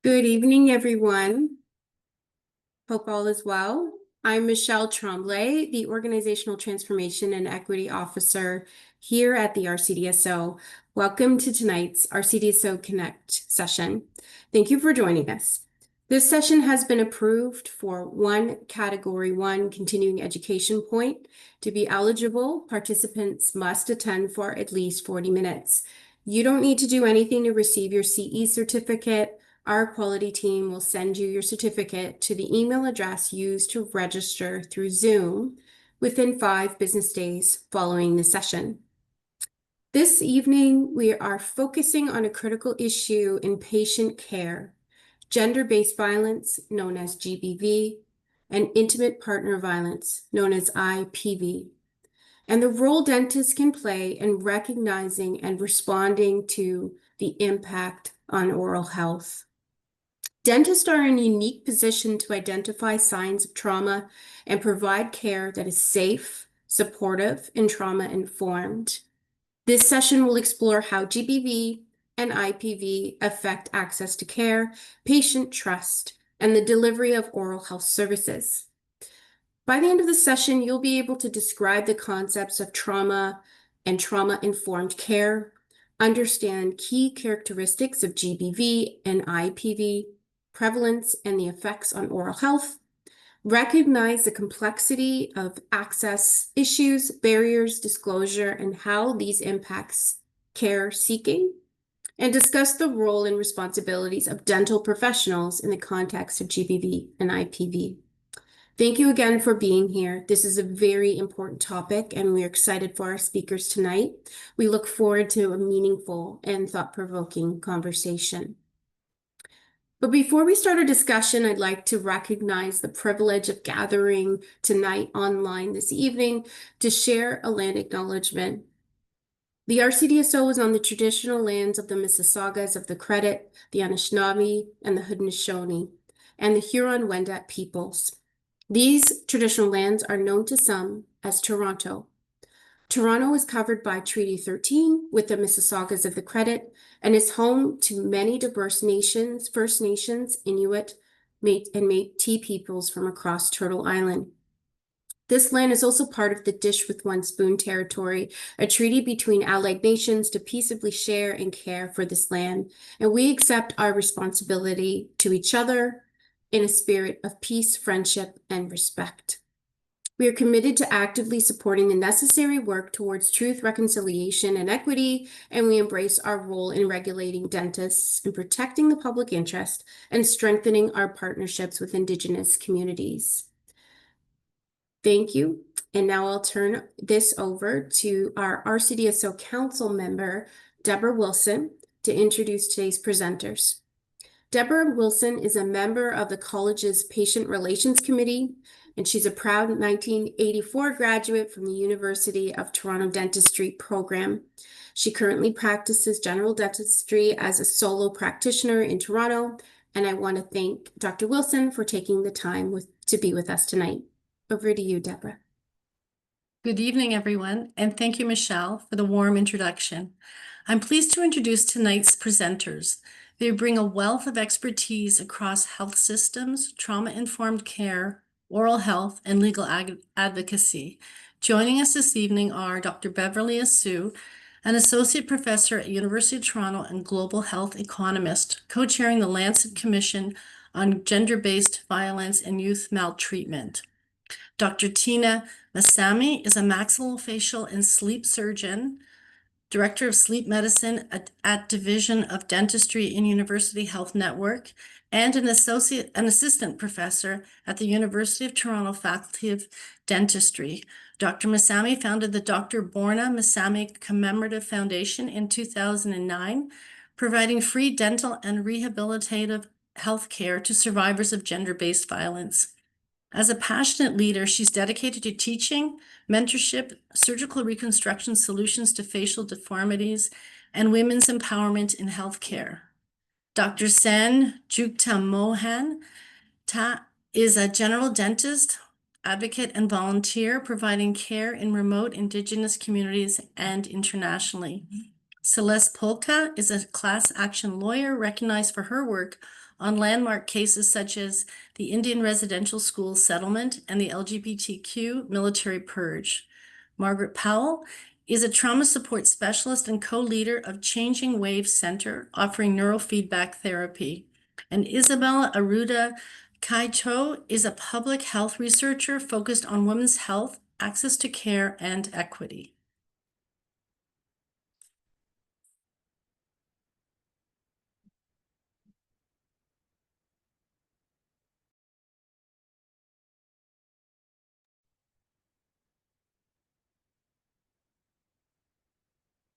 Good evening, everyone. Hope all is well. I'm Michelle Tremblay, the Organizational Transformation and Equity Officer here at the RCDSO. Welcome to tonight's RCDSO Connect session. Thank you for joining us. This session has been approved for one Category 1 continuing education point. To be eligible, participants must attend for at least 40 minutes. You don't need to do anything to receive your CE certificate. Our quality team will send you your certificate to the email address used to register through Zoom within 5 business days following the session. This evening, we are focusing on a critical issue in patient care: gender-based violence, known as GBV, and intimate partner violence, known as IPV, and the role dentists can play in recognizing and responding to the impact on oral health. Dentists are in a unique position to identify signs of trauma and provide care that is safe, supportive, and trauma-informed. This session will explore how GBV and IPV affect access to care, patient trust, and the delivery of oral health services. By the end of the session, you'll be able to describe the concepts of trauma and trauma-informed care, understand key characteristics of GBV and IPV, prevalence and the effects on oral health, recognize the complexity of access issues, barriers, disclosure, and how these impacts care seeking, and discuss the role and responsibilities of dental professionals in the context of GBV and IPV. Thank you again for being here. This is a very important topic, and we're excited for our speakers tonight. We look forward to a meaningful and thought-provoking conversation. But before we start our discussion, I'd like to recognize the privilege of gathering tonight online this evening to share a land acknowledgement. The RCDSO is on the traditional lands of the Mississaugas of the Credit, the Anishinaabe, and the Haudenosaunee, and the Huron-Wendat peoples. These traditional lands are known to some as Toronto. Toronto is covered by Treaty 13 with the Mississaugas of the Credit and is home to many diverse nations, First Nations, Inuit, and Métis peoples from across Turtle Island. This land is also part of the Dish with One Spoon territory, a treaty between allied nations to peaceably share and care for this land, and we accept our responsibility to each other in a spirit of peace, friendship, and respect. We are committed to actively supporting the necessary work towards truth, reconciliation, and equity, and we embrace our role in regulating dentists and protecting the public interest and strengthening our partnerships with Indigenous communities. Thank you. And now I'll turn this over to our RCDSO Council member, Deborah Wilson, to introduce today's presenters. Deborah Wilson is a member of the college's Patient Relations Committee, and she's a proud 1984 graduate from the University of Toronto Dentistry program. She currently practices general dentistry as a solo practitioner in Toronto, and I want to thank Dr. Wilson for taking the time to be with us tonight. Over to you, Deborah. Good evening, everyone, and thank you, Michelle, for the warm introduction. I'm pleased to introduce tonight's presenters. They bring a wealth of expertise across health systems, trauma-informed care, oral health, and legal advocacy. Joining us this evening are Dr. Beverley Essue, an associate professor at University of Toronto and global health economist, co-chairing the Lancet Commission on Gender-Based Violence and Youth Maltreatment. Dr. Tina Meisami is a maxillofacial and sleep surgeon, Director of Sleep Medicine at Division of Dentistry in University Health Network, and an assistant professor at the University of Toronto Faculty of Dentistry. Dr. Meisami founded the Dr. Borna Meisami Commemorative Foundation in 2009, providing free dental and rehabilitative health care to survivors of gender-based violence. As a passionate leader, she's dedicated to teaching, mentorship, surgical reconstruction solutions to facial deformities, and women's empowerment in healthcare. Dr. Sanjukta Mohanta is a general dentist, advocate, and volunteer providing care in remote Indigenous communities and internationally. Celeste Poltak is a class action lawyer recognized for her work on landmark cases such as the Indian residential school settlement and the LGBTQ military purge. Margaret Powell is a trauma support specialist and co-leader of Changing Waves Center, offering neurofeedback therapy. And Isabel Arruda-Caycho is a public health researcher focused on women's health, access to care, and equity.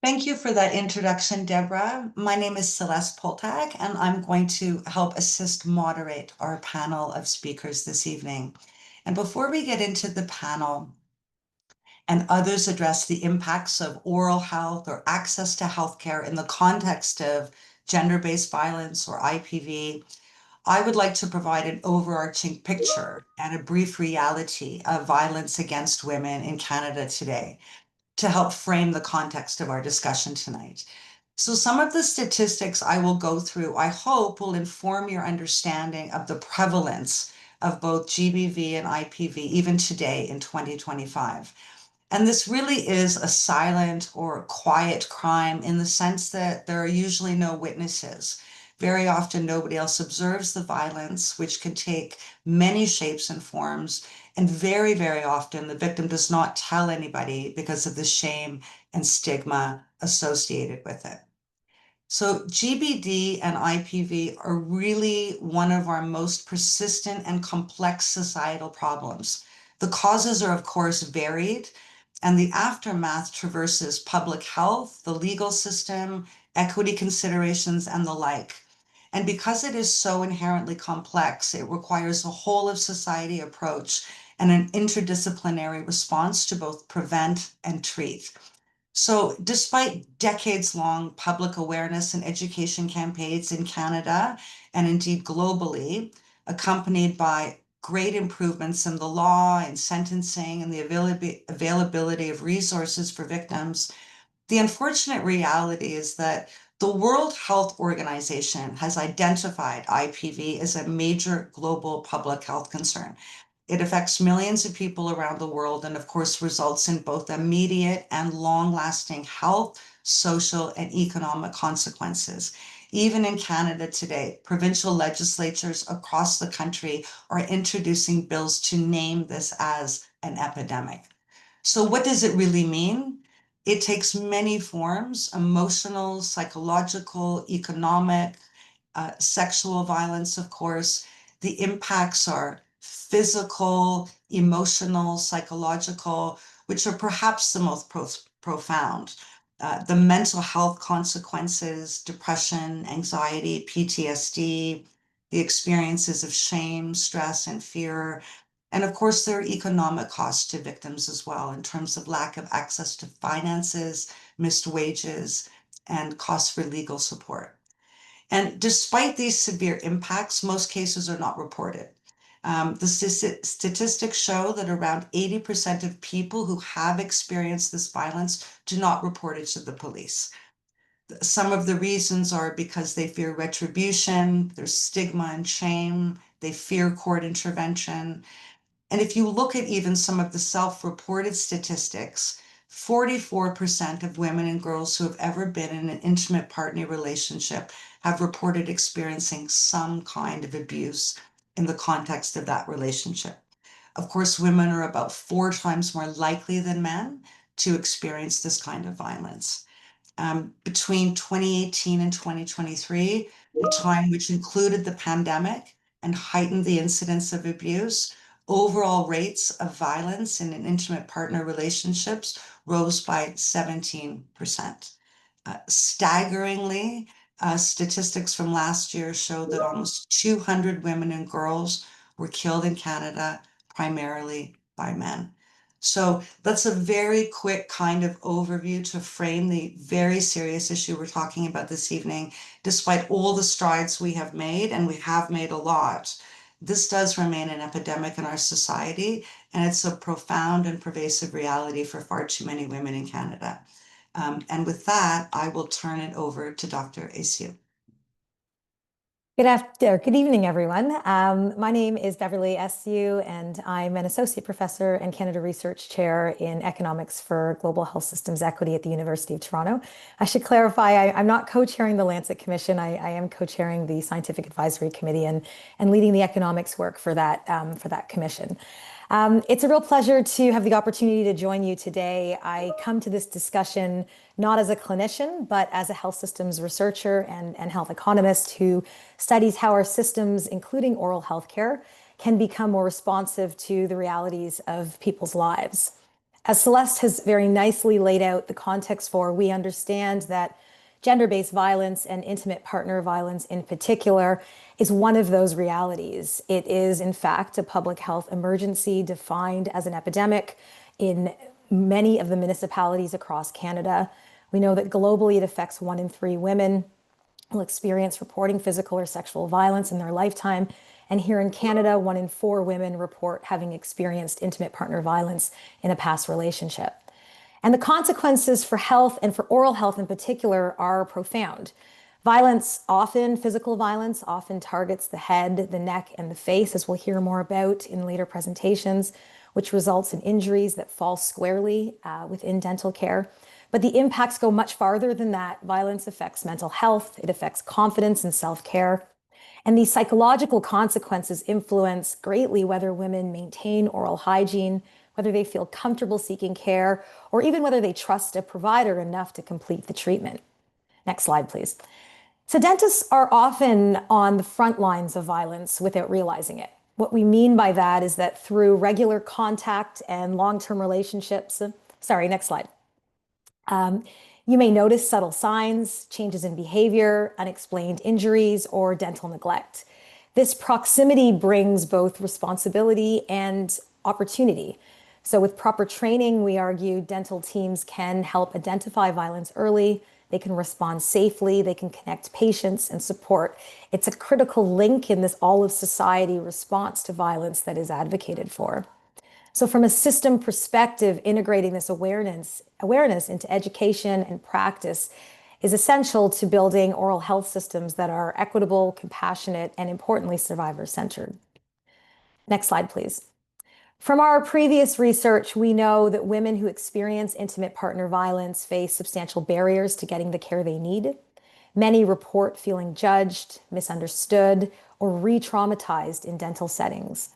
Thank you for that introduction, Deborah. My name is Celeste Poltak, and I'm going to help assist moderate our panel of speakers this evening. And before we get into the panel and others address the impacts of oral health or access to healthcare in the context of gender-based violence or IPV, I would like to provide an overarching picture and a brief reality of violence against women in Canada today, to help frame the context of our discussion tonight. So some of the statistics I will go through, I hope, will inform your understanding of the prevalence of both GBV and IPV even today in 2025. And this really is a silent or quiet crime in the sense that there are usually no witnesses. Very often, nobody else observes the violence, which can take many shapes and forms. And very, very often, the victim does not tell anybody because of the shame and stigma associated with it. So GBD and IPV are really one of our most persistent and complex societal problems. The causes are, of course, varied, and the aftermath traverses public health, the legal system, equity considerations, and the like. And because it is so inherently complex, it requires a whole of society approach and an interdisciplinary response to both prevent and treat. So, despite decades long public awareness and education campaigns in Canada and indeed globally, accompanied by great improvements in the law and sentencing and the availability of resources for victims, the unfortunate reality is that the World Health Organization has identified IPV as a major global public health concern. It affects millions of people around the world and, of course, results in both immediate and long-lasting health, social, and economic consequences. Even in Canada today, provincial legislatures across the country are introducing bills to name this as an epidemic. So what does it really mean? It takes many forms: emotional, psychological, economic, sexual violence, of course. The impacts are physical, emotional, psychological, which are perhaps the most profound. The mental health consequences, depression, anxiety, PTSD, the experiences of shame, stress, and fear. And of course, there are economic costs to victims as well in terms of lack of access to finances, missed wages, and costs for legal support. And despite these severe impacts, most cases are not reported. The statistics show that around 80% of people who have experienced this violence do not report it to the police. Some of the reasons are because they fear retribution, there's stigma and shame, they fear court intervention. And if you look at even some of the self-reported statistics, 44% of women and girls who have ever been in an intimate partner relationship have reported experiencing some kind of abuse in the context of that relationship. Of course, women are about 4 times more likely than men to experience this kind of violence. Between 2018 and 2023, a time which included the pandemic and heightened the incidence of abuse, overall rates of violence in intimate partner relationships rose by 17%. Staggeringly, statistics from last year showed that almost 200 women and girls were killed in Canada, primarily by men. So that's a very quick kind of overview to frame the very serious issue we're talking about this evening. Despite all the strides we have made, and we have made a lot, this does remain an epidemic in our society, and it's a profound and pervasive reality for far too many women in Canada. And with that, I will turn it over to Dr. Essue. Good evening, everyone. My name is Beverley Essue, and I'm an associate professor and Canada Research Chair in Economics for Global Health Systems Equity at the University of Toronto. I should clarify, I'm not co-chairing the Lancet Commission. I am co-chairing the Scientific Advisory Committee and leading the economics work for that commission. It's a real pleasure to have the opportunity to join you today. I come to this discussion not as a clinician, but as a health systems researcher and health economist who studies how our systems, including oral health care, can become more responsive to the realities of people's lives. As Celeste has very nicely laid out the context for, we understand that gender-based violence and intimate partner violence in particular is one of those realities. It is, in fact, a public health emergency defined as an epidemic in many of the municipalities across Canada. We know that globally it affects 1 in 3 women will experience reporting physical or sexual violence in their lifetime. And here in Canada, 1 in 4 women report having experienced intimate partner violence in a past relationship. And the consequences for health and for oral health in particular are profound. Violence, often physical violence, often targets the head, the neck, and the face, as we'll hear more about in later presentations, which results in injuries that fall squarely within dental care. But the impacts go much farther than that. Violence affects mental health, it affects confidence and self-care. And these psychological consequences influence greatly whether women maintain oral hygiene, whether they feel comfortable seeking care, or even whether they trust a provider enough to complete the treatment. Next slide, please. So dentists are often on the front lines of violence without realizing it. What we mean by that is that through regular contact and long-term relationships, next slide. You may notice subtle signs, changes in behavior, unexplained injuries, or dental neglect. This proximity brings both responsibility and opportunity. So with proper training, we argue dental teams can help identify violence early, they can respond safely, they can connect patients and support. It's a critical link in this all of society response to violence that is advocated for. So from a system perspective, integrating this awareness into education and practice is essential to building oral health systems that are equitable, compassionate, and importantly, survivor-centered. Next slide, please. From our previous research, we know that women who experience intimate partner violence face substantial barriers to getting the care they need. Many report feeling judged, misunderstood, or re-traumatized in dental settings.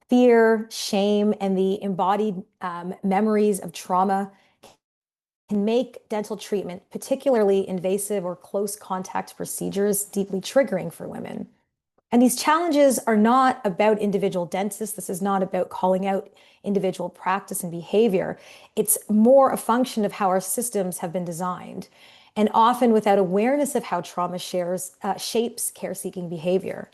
Fear, shame, and the embodied memories of trauma can make dental treatment, particularly invasive or close contact procedures, deeply triggering for women. And these challenges are not about individual dentists. This is not about calling out individual practice and behavior. It's more a function of how our systems have been designed, and often without awareness of how trauma shapes care-seeking behavior.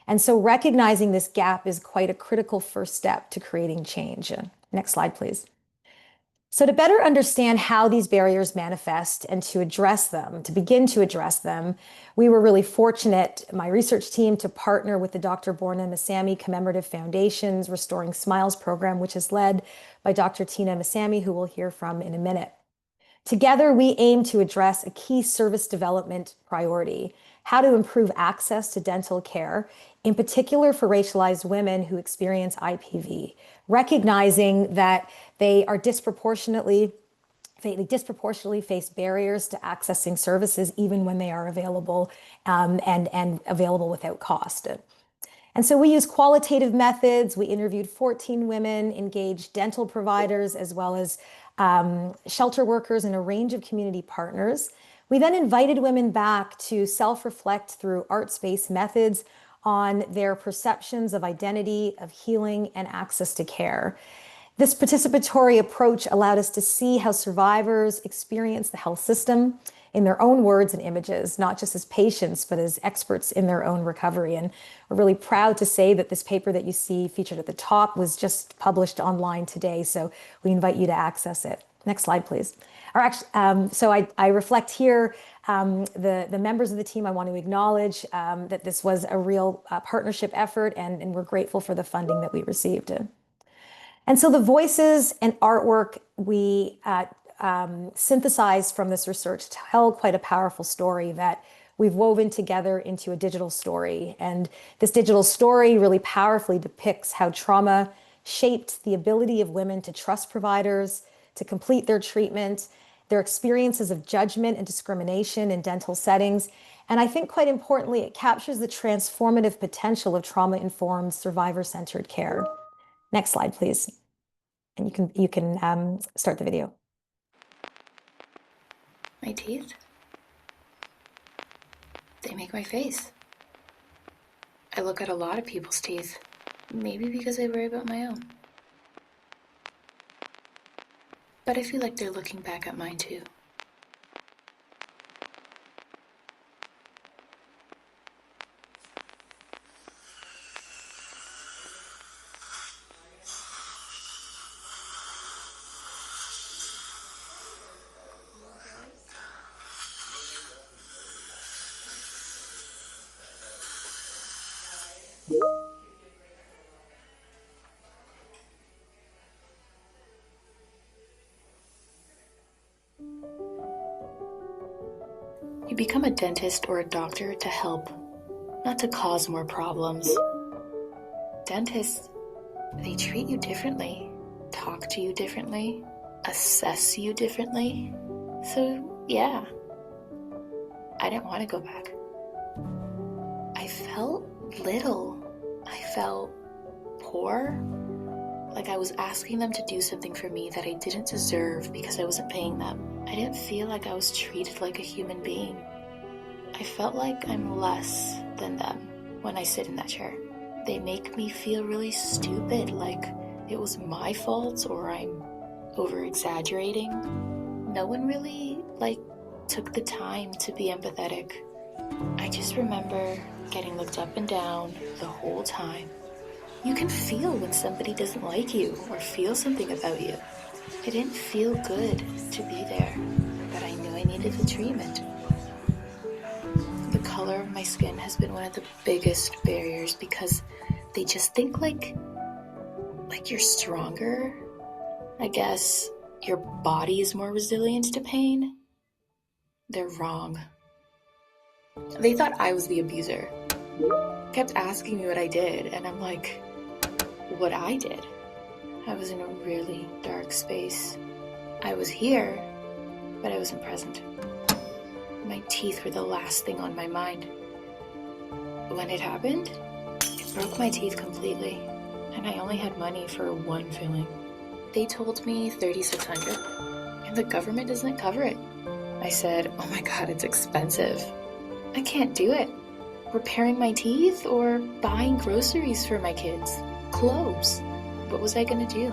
And so recognizing this gap is quite a critical first step to creating change. Next slide, please. So to better understand how these barriers manifest and to begin to address them, we were really fortunate, my research team, to partner with the Dr. Borna Meisami Commemorative Foundation's Restoring Smiles program, which is led by Dr. Tina Meisami, who we'll hear from in a minute. Together, we aim to address a key service development priority: how to improve access to dental care, in particular for racialized women who experience IPV, recognizing that they disproportionately face barriers to accessing services even when they are available and available without cost. And so we use qualitative methods. We interviewed 14 women, engaged dental providers, as well as shelter workers and a range of community partners. We then invited women back to self-reflect through arts-based methods on their perceptions of identity, of healing, and access to care. This participatory approach allowed us to see how survivors experience the health system in their own words and images, not just as patients, but as experts in their own recovery. And we're really proud to say that this paper that you see featured at the top was just published online today, so we invite you to access it. Next slide, please. I reflect here the members of the team. I want to acknowledge that this was a real partnership effort, and we're grateful for the funding that we received. And so the voices and artwork we synthesized from this research tell quite a powerful story that we've woven together into a digital story. And this digital story really powerfully depicts how trauma shaped the ability of women to trust providers, to complete their treatment, their experiences of judgment and discrimination in dental settings. And I think quite importantly, it captures the transformative potential of trauma-informed, survivor-centered care. Next slide, please. And you can start the video. My teeth? They make my face. I look at a lot of people's teeth, maybe because I worry about my own. But I feel like they're looking back at mine too. You become a dentist or a doctor to help, not to cause more problems. Dentists, they treat you differently, talk to you differently, assess you differently. So, yeah, I didn't want to go back. I felt little. I felt poor. Like I was asking them to do something for me that I didn't deserve because I wasn't paying them. I didn't feel like I was treated like a human being. I felt like I'm less than them when I sit in that chair. They make me feel really stupid, like it was my fault or I'm over-exaggerating. No one really, took the time to be empathetic. I just remember getting looked up and down the whole time. You can feel when somebody doesn't like you or feel something about you. It didn't feel good to be there, but I knew I needed the treatment. The color of my skin has been one of the biggest barriers because they just think like you're stronger. I guess your body is more resilient to pain. They're wrong. They thought I was the abuser. Kept asking me what I did, and I'm like, what I did? I was in a really dark space. I was here, but I wasn't present. My teeth were the last thing on my mind. When it happened, it broke my teeth completely, and I only had money for one filling. They told me $3,600, and the government doesn't cover it. I said, oh my God, it's expensive. I can't do it. Repairing my teeth or buying groceries for my kids, clothes. What was I gonna do?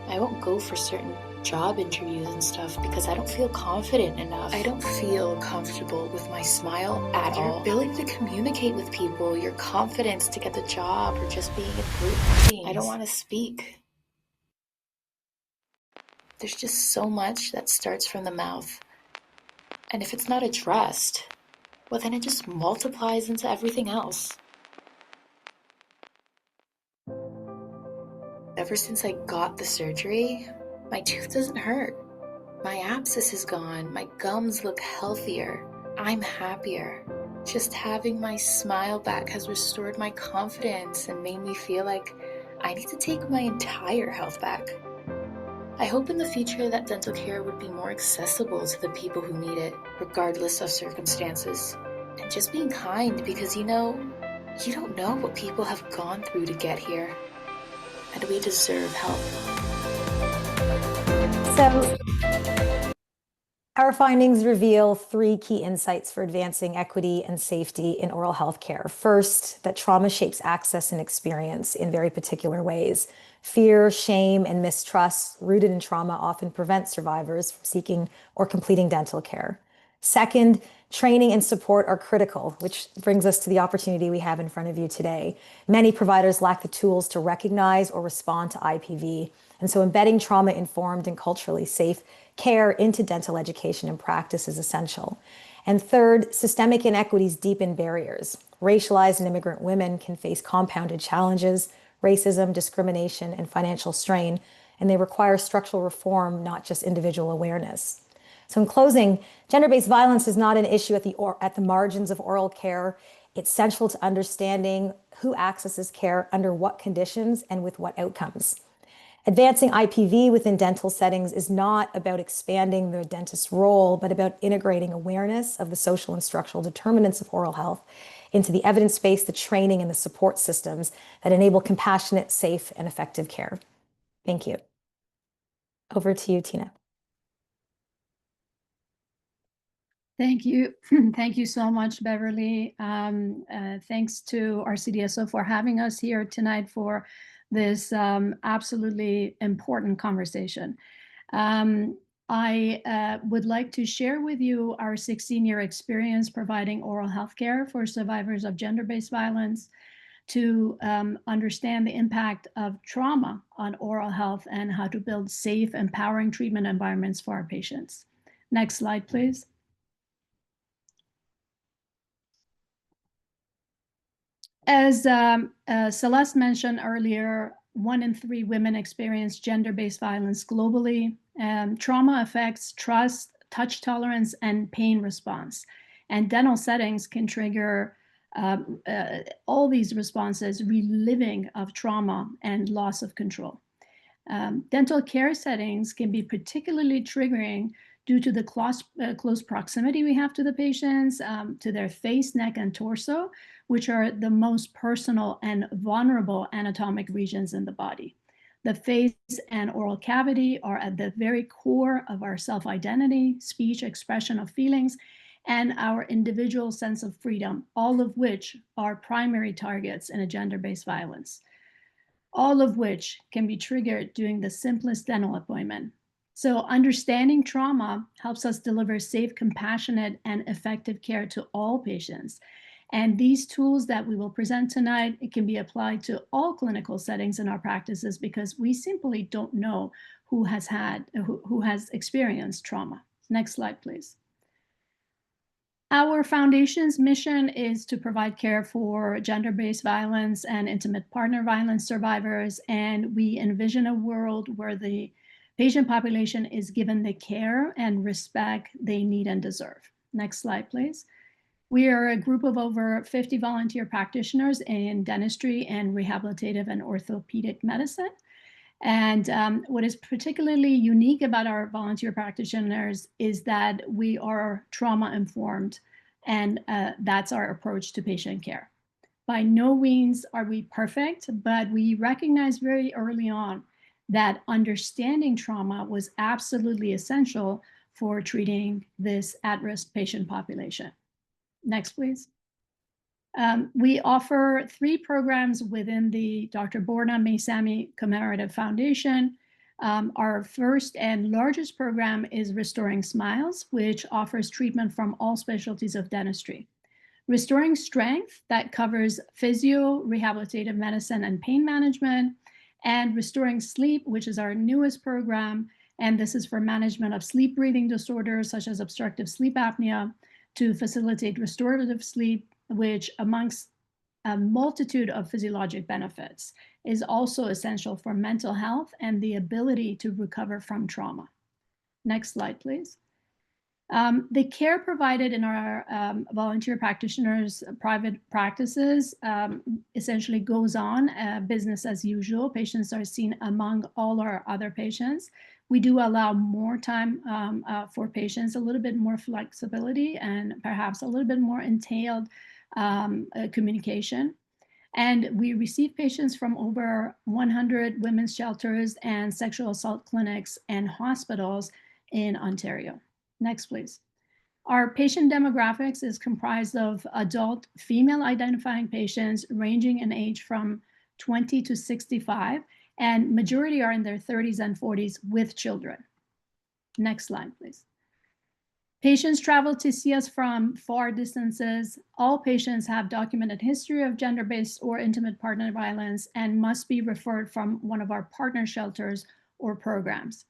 I won't go for certain job interviews and stuff because I don't feel confident enough. I don't feel comfortable with my smile at all. Your ability to communicate with people, your confidence to get the job, or just being a group meeting. I don't want to speak. There's just so much that starts from the mouth. And if it's not addressed, well, then it just multiplies into everything else. Ever since I got the surgery, my tooth doesn't hurt. My abscess is gone. My gums look healthier. I'm happier. Just having my smile back has restored my confidence and made me feel like I need to take my entire health back. I hope in the future that dental care would be more accessible to the people who need it, regardless of circumstances. And just being kind because, you don't know what people have gone through to get here. And we deserve help. So, our findings reveal 3 key insights for advancing equity and safety in oral health care. First, that trauma shapes access and experience in very particular ways. Fear, shame, and mistrust rooted in trauma often prevent survivors from seeking or completing dental care. Second, training and support are critical, which brings us to the opportunity we have in front of you today. Many providers lack the tools to recognize or respond to IPV, and so embedding trauma-informed and culturally safe care into dental education and practice is essential. And third, systemic inequities deepen barriers. Racialized and immigrant women can face compounded challenges, racism, discrimination, and financial strain. and they require structural reform, not just individual awareness. So in closing, gender-based violence is not an issue at the margins of oral care. It's central to understanding who accesses care, under what conditions, and with what outcomes. Advancing IPV within dental settings is not about expanding the dentist's role, but about integrating awareness of the social and structural determinants of oral health into the evidence base, the training, and the support systems that enable compassionate, safe, and effective care. Thank you. Over to you, Tina. Thank you. Thank you so much, Beverly. Thanks to RCDSO for having us here tonight for this absolutely important conversation. I would like to share with you our 16-year experience providing oral health care for survivors of gender-based violence, to understand the impact of trauma on oral health and how to build safe, empowering treatment environments for our patients. Next slide, please. As Celeste mentioned earlier, 1 in 3 women experience gender-based violence globally. Trauma affects trust, touch tolerance, and pain response. And dental settings can trigger all these responses, reliving of trauma and loss of control. Dental care settings can be particularly triggering due to the close proximity we have to the patients, to their face, neck, and torso, which are the most personal and vulnerable anatomic regions in the body. The face and oral cavity are at the very core of our self-identity, speech, expression of feelings, and our individual sense of freedom, all of which are primary targets in a gender-based violence, all of which can be triggered during the simplest dental appointment. So understanding trauma helps us deliver safe, compassionate, and effective care to all patients. And these tools that we will present tonight, it can be applied to all clinical settings in our practices, because we simply don't know who has experienced trauma. Next slide, please. Our foundation's mission is to provide care for gender-based violence and intimate partner violence survivors, and we envision a world where the patient population is given the care and respect they need and deserve. Next slide, please. We are a group of over 50 volunteer practitioners in dentistry and rehabilitative and orthopedic medicine. And what is particularly unique about our volunteer practitioners is that we are trauma-informed, and that's our approach to patient care. By no means are we perfect, but we recognize very early on that understanding trauma was absolutely essential for treating this at-risk patient population. Next, please. We offer 3 programs within the Dr. Borna Meisami Commemorative Foundation. Our first and largest program is Restoring Smiles, which offers treatment from all specialties of dentistry. Restoring Strength, that covers physio, rehabilitative medicine, and pain management. And Restoring Sleep, which is our newest program, and this is for management of sleep breathing disorders such as obstructive sleep apnea, to facilitate restorative sleep, which amongst a multitude of physiologic benefits is also essential for mental health and the ability to recover from trauma. Next slide, please. The care provided in our volunteer practitioners' private practices essentially goes on business as usual. Patients are seen among all our other patients. We do allow more time for patients, a little bit more flexibility, and perhaps a little bit more entailed communication. And we receive patients from over 100 women's shelters and sexual assault clinics and hospitals in Ontario. Next, please. Our patient demographics is comprised of adult female identifying patients ranging in age from 20 to 65, and majority are in their 30s and 40s with children. Next slide, please. Patients travel to see us from far distances. All patients have documented history of gender-based or intimate partner violence and must be referred from one of our partner shelters or programs.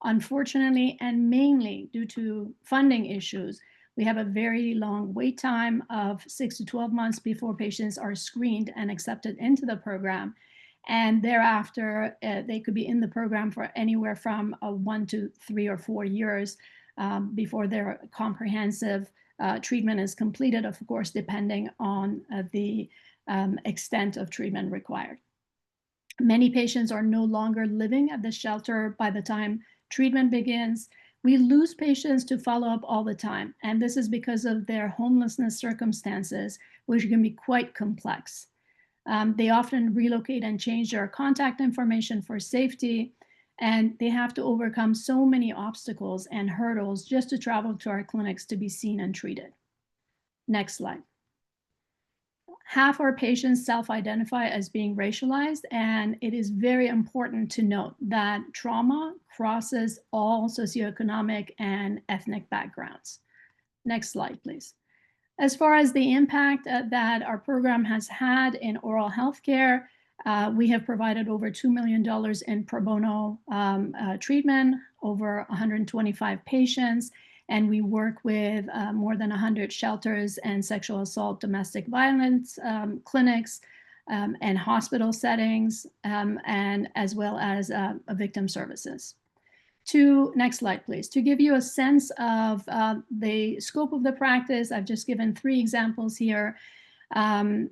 Unfortunately, and mainly due to funding issues, we have a very long wait time of 6 to 12 months before patients are screened and accepted into the program. And thereafter, they could be in the program for anywhere from 1 to 3 or 4 years before their comprehensive treatment is completed, of course, depending on the extent of treatment required. Many patients are no longer living at the shelter by the time treatment begins. We lose patients to follow up all the time, and this is because of their homelessness circumstances, which can be quite complex. They often relocate and change their contact information for safety, and they have to overcome so many obstacles and hurdles just to travel to our clinics to be seen and treated. Next slide. Half our patients self-identify as being racialized, and it is very important to note that trauma crosses all socioeconomic and ethnic backgrounds. Next slide, please. As far as the impact that our program has had in oral health care, we have provided over $2 million in pro bono treatment, over 125 patients, and we work with more than 100 shelters and sexual assault, domestic violence clinics and hospital settings, and as well as victim services. Next slide, please. To give you a sense of the scope of the practice, I've just given 3 examples here of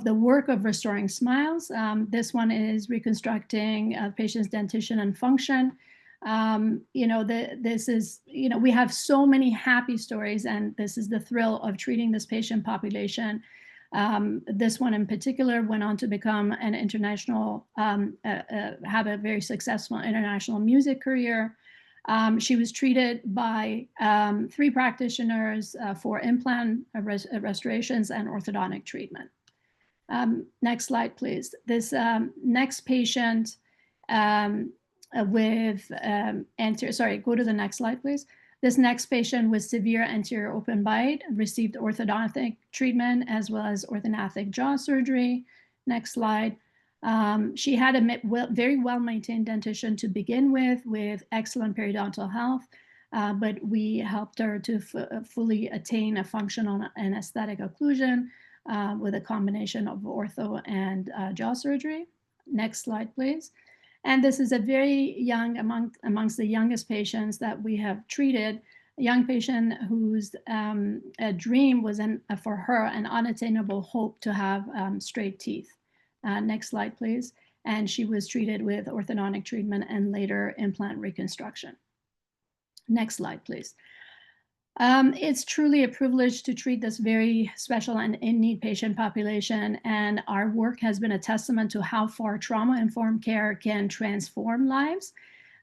the work of restoring smiles. This one is reconstructing patient's dentition and function. This is, we have so many happy stories, and this is the thrill of treating this patient population. This one in particular went on to become an international, have a very successful international music career. She was treated by 3 practitioners for implant restorations and orthodontic treatment. Next slide, please. This next patient go to the next slide, please. This next patient with severe anterior open bite received orthodontic treatment as well as orthodontic jaw surgery. Next slide. She had a very well-maintained dentition to begin with excellent periodontal health, but we helped her to fully attain a functional and aesthetic occlusion with a combination of ortho and jaw surgery. Next slide, please. And this is a very young, amongst the youngest patients that we have treated, a young patient whose dream was for her an unattainable hope to have straight teeth. Next slide, please. And she was treated with orthodontic treatment and later implant reconstruction. Next slide, please. It's truly a privilege to treat this very special and in-need patient population, and our work has been a testament to how far trauma-informed care can transform lives.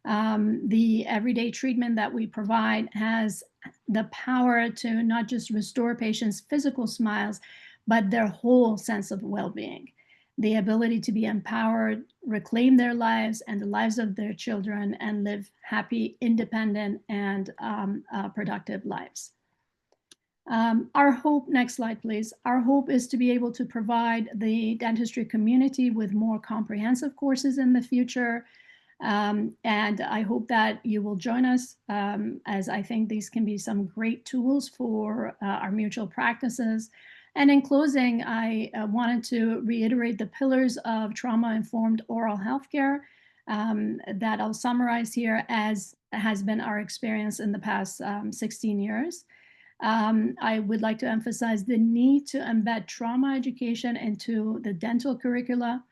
The everyday treatment that we provide has the power to not just restore patients' physical smiles, but their whole sense of well-being. The ability to be empowered, reclaim their lives and the lives of their children, and live happy, independent, and productive lives. Our hope, next slide, please. Our hope is to be able to provide the dentistry community with more comprehensive courses in the future. And I hope that you will join us, as I think these can be some great tools for our mutual practices. And in closing, I wanted to reiterate the pillars of trauma-informed oral healthcare that I'll summarize here, as has been our experience in the past 16 years. I would like to emphasize the need to embed trauma education into the dental curricula.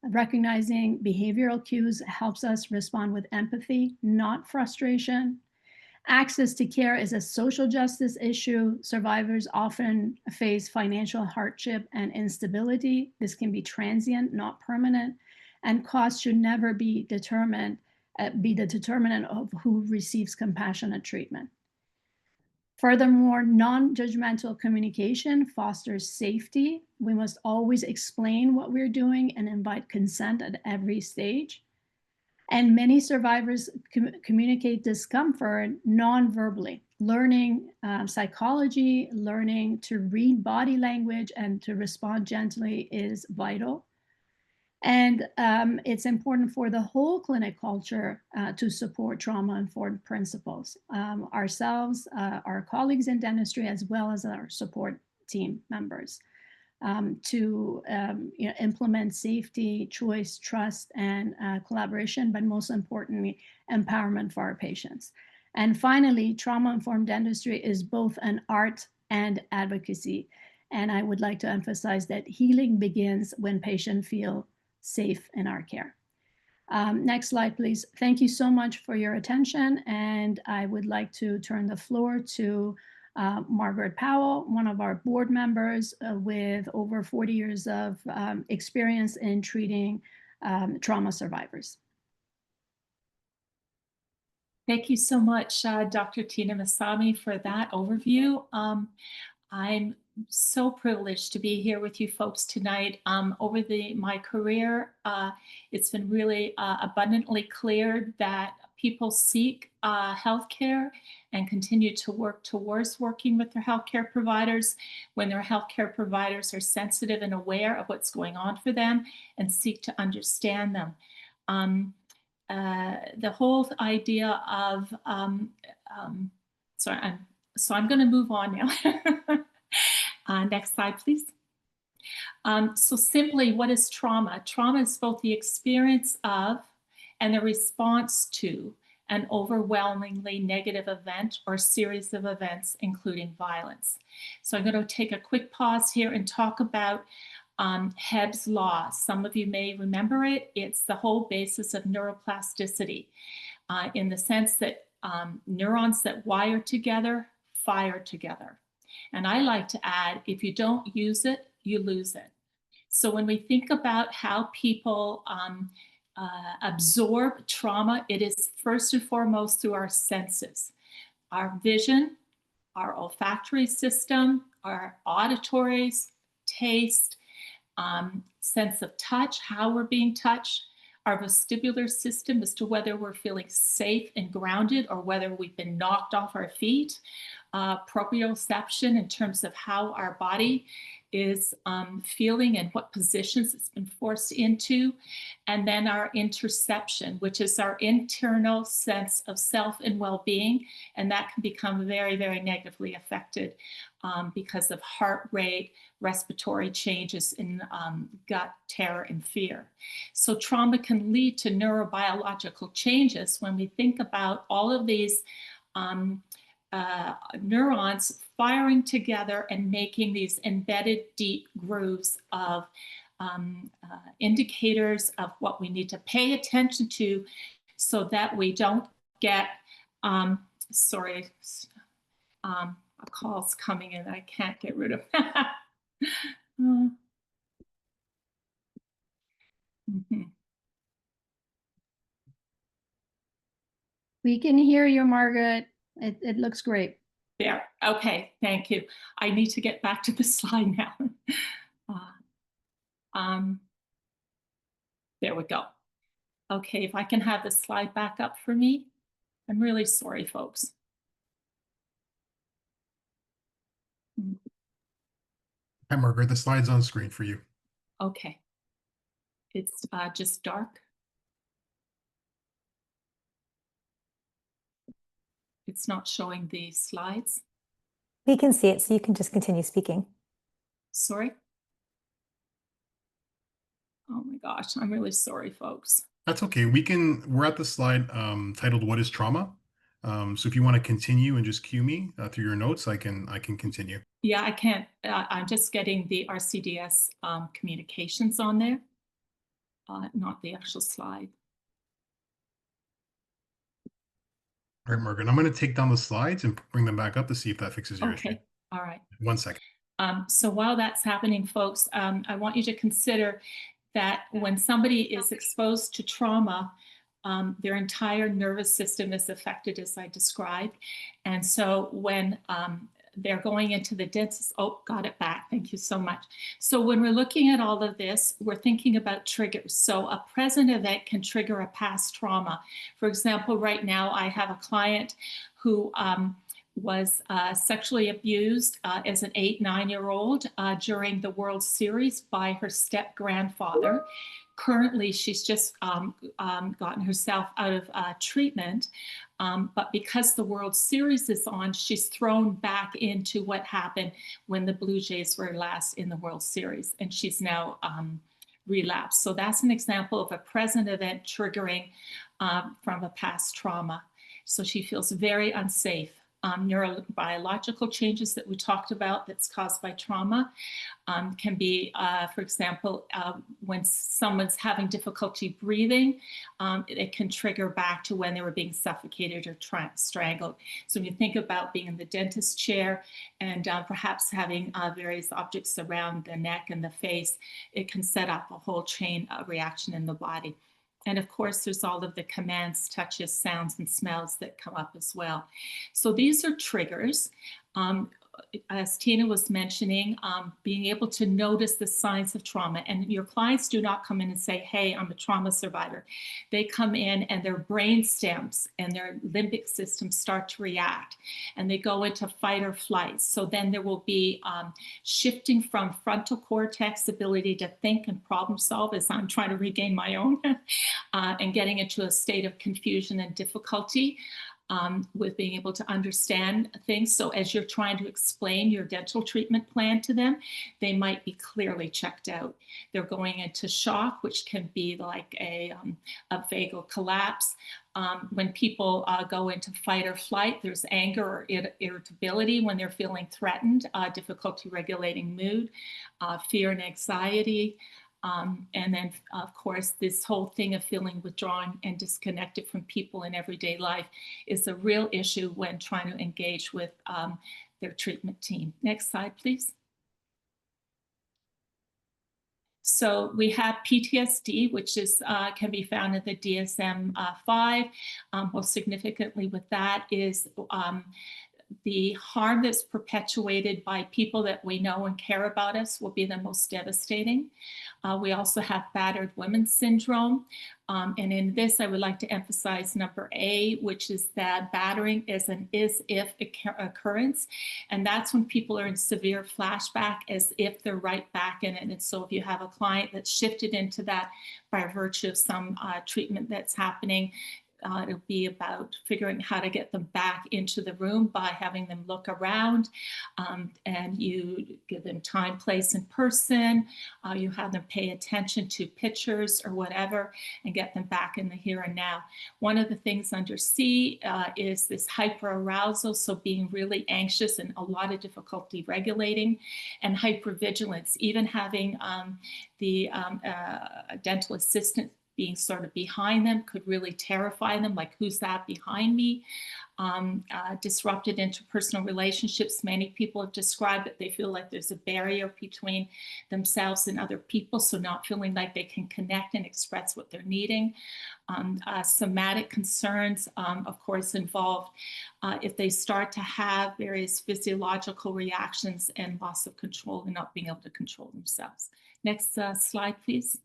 Recognizing behavioral cues helps us respond with empathy, not frustration. Access to care is a social justice issue. Survivors often face financial hardship and instability. This can be transient, not permanent, and cost should never be the determinant of who receives compassionate treatment. Furthermore, non-judgmental communication fosters safety. We must always explain what we're doing and invite consent at every stage. And many survivors communicate discomfort non-verbally. Learning psychology, learning to read body language and to respond gently is vital. And it's important for the whole clinic culture to support trauma-informed principles. Ourselves, our colleagues in dentistry, as well as our support team members. to implement safety, choice, trust, and collaboration, but most importantly, empowerment for our patients. And finally, trauma-informed dentistry is both an art and advocacy. And I would like to emphasize that healing begins when patients feel safe in our care. Next slide, please. Thank you so much for your attention. And I would like to turn the floor to Margaret Powell, one of our board members with over 40 years of experience in treating trauma survivors. Thank you so much, Dr. Tina Meisami, for that overview. I'm so privileged to be here with you folks tonight. Over my career, it's been really abundantly clear that people seek healthcare and continue to work towards working with their healthcare providers when their healthcare providers are sensitive and aware of what's going on for them and seek to understand them. The whole idea of, I'm going to move on now. Next slide, please. So simply, what is trauma? Trauma is both the experience of and the response to an overwhelmingly negative event or series of events, including violence. So I'm going to take a quick pause here and talk about Hebb's law. Some of you may remember it. It's the whole basis of neuroplasticity in the sense that neurons that wire together fire together. And I like to add, if you don't use it, you lose it. So when we think about how people absorb trauma, it is first and foremost through our senses, our vision, our olfactory system, our auditories, taste, sense of touch, how we're being touched, our vestibular system as to whether we're feeling safe and grounded or whether we've been knocked off our feet, proprioception in terms of how our body is feeling and what positions it's been forced into, and then our interoception, which is our internal sense of self and well-being, and that can become very, very negatively affected because of heart rate, respiratory changes in gut, terror, and fear. So trauma can lead to neurobiological changes when we think about all of these neurons firing together and making these embedded deep grooves of indicators of what we need to pay attention to so that we don't get, a call's coming in I can't get rid of. We can hear you, Margaret. It looks great. There. Okay, thank you. I need to get back to the slide now. There we go. Okay, if I can have the slide back up for me. I'm really sorry, folks. Hi, Margaret. The slide's on screen for you. Okay. It's just dark. It's not showing the slides. We can see it, so you can just continue speaking. Sorry. Oh my gosh, I'm really sorry, folks. That's okay. We're at the slide titled "What is Trauma?" So if you want to continue and just cue me through your notes, I can continue. Yeah, I can't. I'm just getting the RCDS communications on there, not the actual slide. All right, Margaret, I'm going to take down the slides and bring them back up to see if that fixes your issue. Okay, all right. 1 second. So while that's happening, folks, I want you to consider that when somebody is exposed to trauma, their entire nervous system is affected, as I described. And so when they're going into the dentist, oh, got it back. Thank you so much. So when we're looking at all of this, we're thinking about triggers. So a present event can trigger a past trauma. For example, right now I have a client who was sexually abused as an 8-9-year-old during the World Series by her step-grandfather. Currently, she's just gotten herself out of treatment, but because the World Series is on, she's thrown back into what happened when the Blue Jays were last in the World Series, and she's now relapsed. So that's an example of a present event triggering from a past trauma. So she feels very unsafe. Neurobiological changes that we talked about that's caused by trauma can be, for example, when someone's having difficulty breathing, it can trigger back to when they were being suffocated or strangled. So when you think about being in the dentist chair and perhaps having various objects around the neck and the face, it can set up a whole chain reaction in the body. And of course, there's all of the commands, touches, sounds, and smells that come up as well. So these are triggers. As Tina was mentioning, being able to notice the signs of trauma. And your clients do not come in and say, hey, I'm a trauma survivor. They come in and their brain stems and their limbic systems start to react, and they go into fight or flight. So then there will be shifting from frontal cortex ability to think and problem solve as I'm trying to regain my own and getting into a state of confusion and difficulty. With being able to understand things. So as you're trying to explain your dental treatment plan to them, they might be clearly checked out. They're going into shock, which can be like a vagal collapse. When people go into fight or flight, there's anger or irritability when they're feeling threatened, difficulty regulating mood, fear and anxiety. And then, of course, this whole thing of feeling withdrawn and disconnected from people in everyday life is a real issue when trying to engage with their treatment team. Next slide, please. So we have PTSD, which is can be found in the DSM-5. Most significantly with that is the harm that's perpetuated by people that we know and care about us will be the most devastating. We also have battered women syndrome. And in this, I would like to emphasize number A, which is that battering is an as-if occurrence. And that's when people are in severe flashback as if they're right back in it. And so if you have a client that's shifted into that by virtue of some treatment that's happening, it'll be about figuring how to get them back into the room by having them look around, and you give them time, place, and person. You have them pay attention to pictures or whatever and get them back in the here and now. One of the things under C is this hyperarousal, so being really anxious and a lot of difficulty regulating, and hypervigilance, even having the dental assistant being sort of behind them could really terrify them, like who's that behind me? Disrupted interpersonal relationships. Many people have described that they feel like there's a barrier between themselves and other people, so not feeling like they can connect and express what they're needing. Somatic concerns, of course, involved if they start to have various physiological reactions and loss of control and not being able to control themselves. Next slide, please.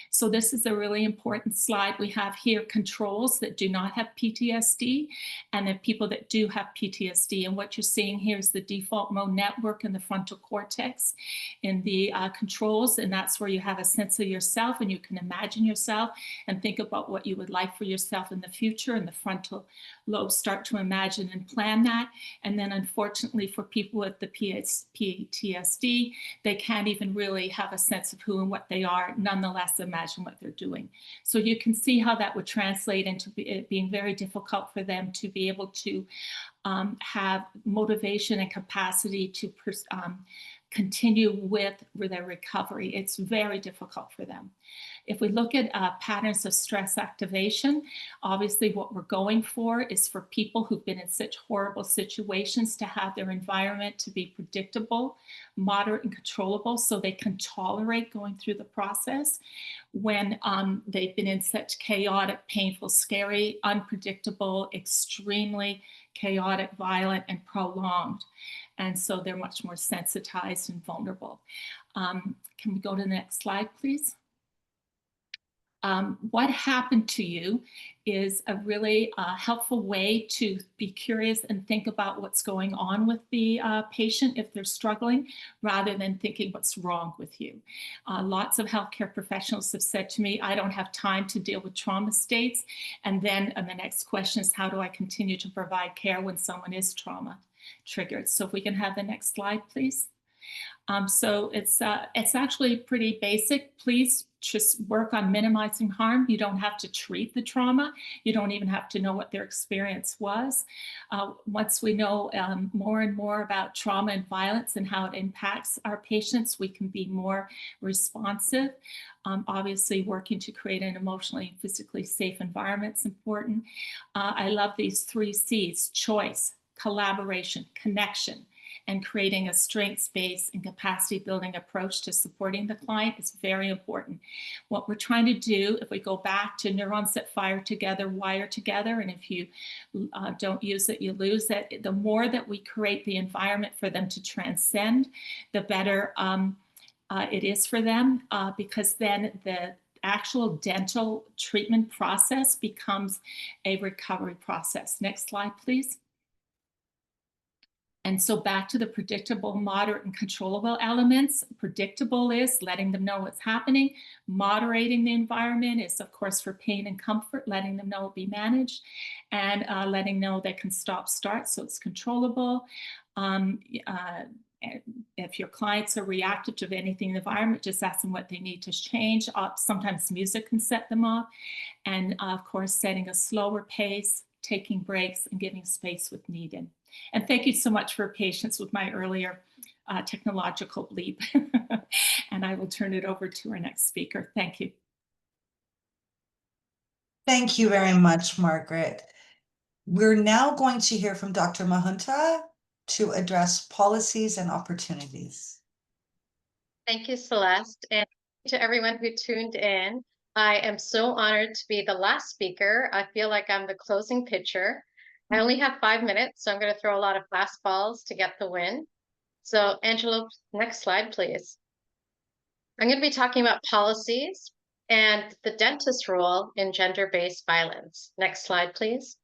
So this is a really important slide. We have here controls that do not have PTSD and then people that do have PTSD. And what you're seeing here is the default mode network in the frontal cortex in the controls. And that's where you have a sense of yourself and you can imagine yourself and think about what you would like for yourself in the future. And the frontal lobes start to imagine and plan that. And then unfortunately for people with the PTSD, they can't even really have a sense of who and what they are, nonetheless imagine what they're doing. So you can see how that would translate into it being very difficult for them to be able to have motivation and capacity to continue with their recovery. It's very difficult for them. If we look at patterns of stress activation, obviously what we're going for is for people who've been in such horrible situations to have their environment to be predictable, moderate, and controllable so they can tolerate going through the process. When they've been in such chaotic, painful, scary, unpredictable, extremely chaotic, violent, and prolonged. And so they're much more sensitized and vulnerable. Can we go to the next slide, please? What happened to you is a really helpful way to be curious and think about what's going on with the patient if they're struggling, rather than thinking what's wrong with you. Lots of healthcare professionals have said to me, I don't have time to deal with trauma states. And then the next question is, how do I continue to provide care when someone is trauma triggered? So if we can have the next slide, please. So it's actually pretty basic. Please just work on minimizing harm. You don't have to treat the trauma. You don't even have to know what their experience was. Once we know more and more about trauma and violence and how it impacts our patients, we can be more responsive. Obviously, working to create an emotionally and physically safe environment is important. I love these 3 C's: choice, collaboration, connection. And creating a strengths-based and capacity-building approach to supporting the client is very important. What we're trying to do, if we go back to neurons that fire together, wire together, and if you don't use it, you lose it. The more that we create the environment for them to transcend, the better it is for them, because then the actual dental treatment process becomes a recovery process. Next slide, please. And so back to the predictable, moderate, and controllable elements. Predictable is letting them know what's happening. Moderating the environment is, of course, for pain and comfort, letting them know it'll be managed, and letting know they can stop, start, so it's controllable. If your clients are reactive to anything in the environment, just ask them what they need to change. Sometimes music can set them off. And of course, setting a slower pace, taking breaks, and giving space with needed. And thank you so much for patience with my earlier technological leap. And I will turn it over to our next speaker. Thank you. Thank you very much, Margaret. We're now going to hear from Dr. Mohanta to address policies and opportunities. Thank you, Celeste, and to everyone who tuned in. I am so honored to be the last speaker. I feel like I'm the closing pitcher. I only have 5 minutes, so I'm going to throw a lot of fastballs to get the win. So, Angelo, next slide, please. I'm going to be talking about policies and the dentist role in gender-based violence. Next slide, please.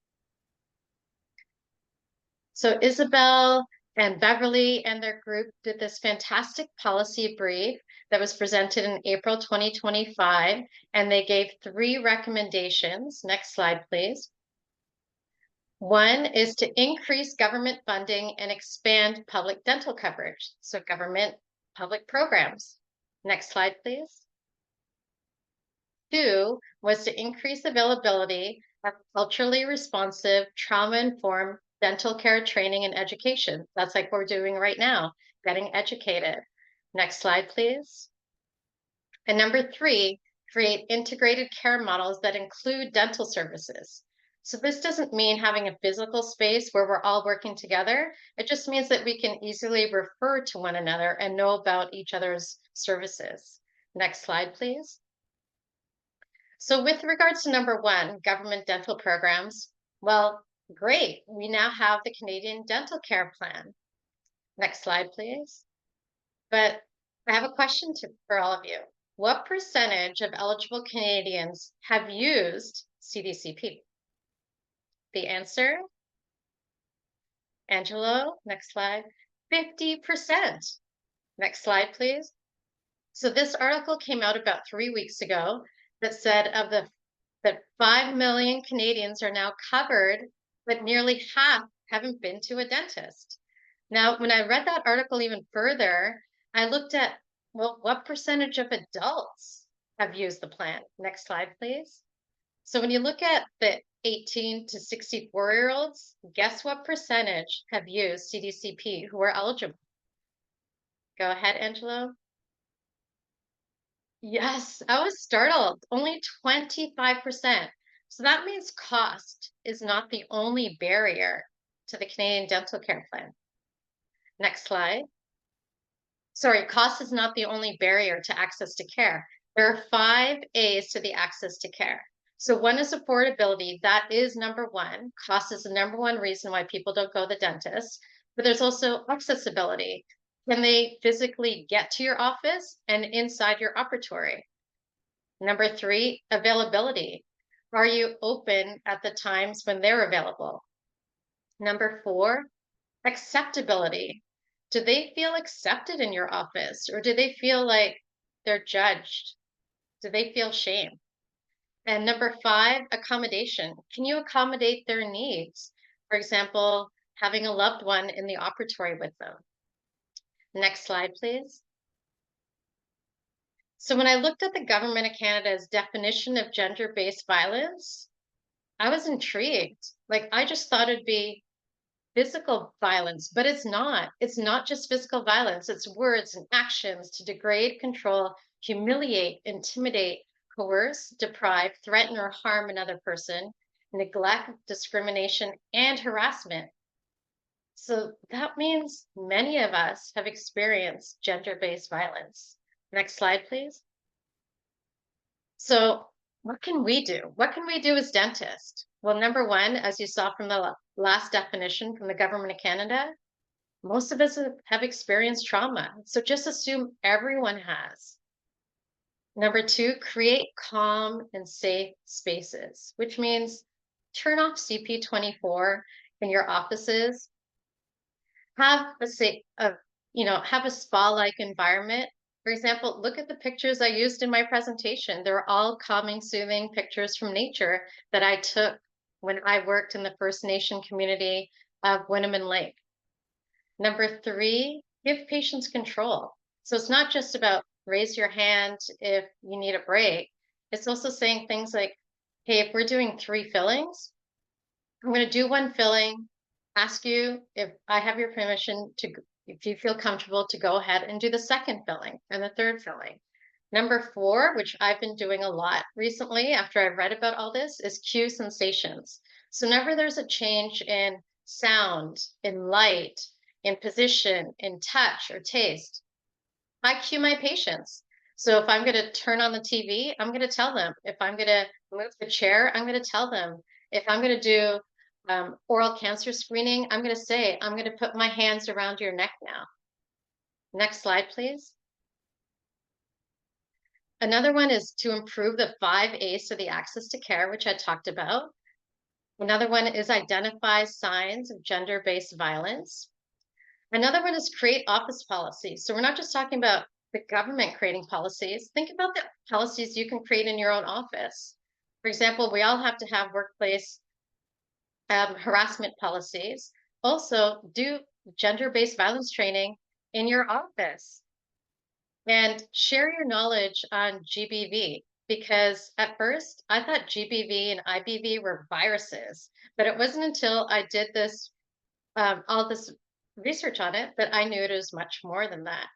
So, Isabel and Beverley and their group did this fantastic policy brief that was presented in April 2025, and they gave 3 recommendations. Next slide, please. One is to increase government funding and expand public dental coverage, so government public programs. Next slide, please. 2 was to increase availability of culturally responsive, trauma-informed dental care training and education. That's like we're doing right now, getting educated. Next slide, please. And number 3, create integrated care models that include dental services. So this doesn't mean having a physical space where we're all working together. It just means that we can easily refer to one another and know about each other's services. Next slide, please. So with regards to number 1, government dental programs, well, great. We now have the Canadian Dental Care Plan. Next slide, please. But I have a question for all of you. What percentage of eligible Canadians have used CDCP? The answer, Angelo, next slide, 50%. Next slide, please. So this article came out about 3 weeks ago that said that 5 million Canadians are now covered, but nearly half haven't been to a dentist. Now, when I read that article even further, I looked at, well, what percentage of adults have used the plan? Next slide, please. So when you look at the 18 to 64-year-olds, guess what percentage have used CDCP who are eligible? Go ahead, Angelo. Yes, I was startled. Only 25%. So that means cost is not the only barrier to the Canadian Dental Care Plan. Next slide. Sorry, cost is not the only barrier to access to care. There are 5 A's to the access to care. So one is affordability. That is number 1. Cost is the number 1 reason why people don't go to the dentist. But there's also accessibility. Can they physically get to your office and inside your operatory? Number 3, availability. Are you open at the times when they're available? Number 4, acceptability. Do they feel accepted in your office, or do they feel like they're judged? Do they feel shame? And number 5, accommodation. Can you accommodate their needs? For example, having a loved one in the operatory with them. Next slide, please. So when I looked at the Government of Canada's definition of gender-based violence, I was intrigued. Like, I just thought it'd be physical violence, but it's not. It's not just physical violence. It's words and actions to degrade, control, humiliate, intimidate, coerce, deprive, threaten, or harm another person, neglect, discrimination, and harassment. So that means many of us have experienced gender-based violence. Next slide, please. So what can we do? What can we do as dentists? Well, number 1, as you saw from the last definition from the Government of Canada, most of us have experienced trauma. So just assume everyone has. Number 2, create calm and safe spaces, which means turn off CP24 in your offices. Have a spa-like environment. For example, look at the pictures I used in my presentation. They're all calming, soothing pictures from nature that I took when I worked in the First Nation community of Winneman Lake. Number 3, give patients control. So it's not just about raise your hand if you need a break. It's also saying things like, hey, if we're doing 3 fillings, I'm going to do 1 filling, ask you if I have your permission to, if you feel comfortable, to go ahead and do the 2nd filling and the 3rd filling. Number 4, which I've been doing a lot recently after I've read about all this, is cue sensations. So whenever there's a change in sound, in light, in position, in touch or taste, I cue my patients. So if I'm going to turn on the TV, I'm going to tell them. If I'm going to move the chair, I'm going to tell them. If I'm going to do oral cancer screening, I'm going to say, I'm going to put my hands around your neck now. Next slide, please. Another one is to improve the 5 A's to the access to care, which I talked about. Another one is identify signs of gender-based violence. Another one is create office policies. So we're not just talking about the government creating policies. Think about the policies you can create in your own office. For example, we all have to have workplace harassment policies. Also, do gender-based violence training in your office. And share your knowledge on GBV, because at first I thought GBV and IPV were viruses, but it wasn't until I did this, all this research on it, that I knew it was much more than that.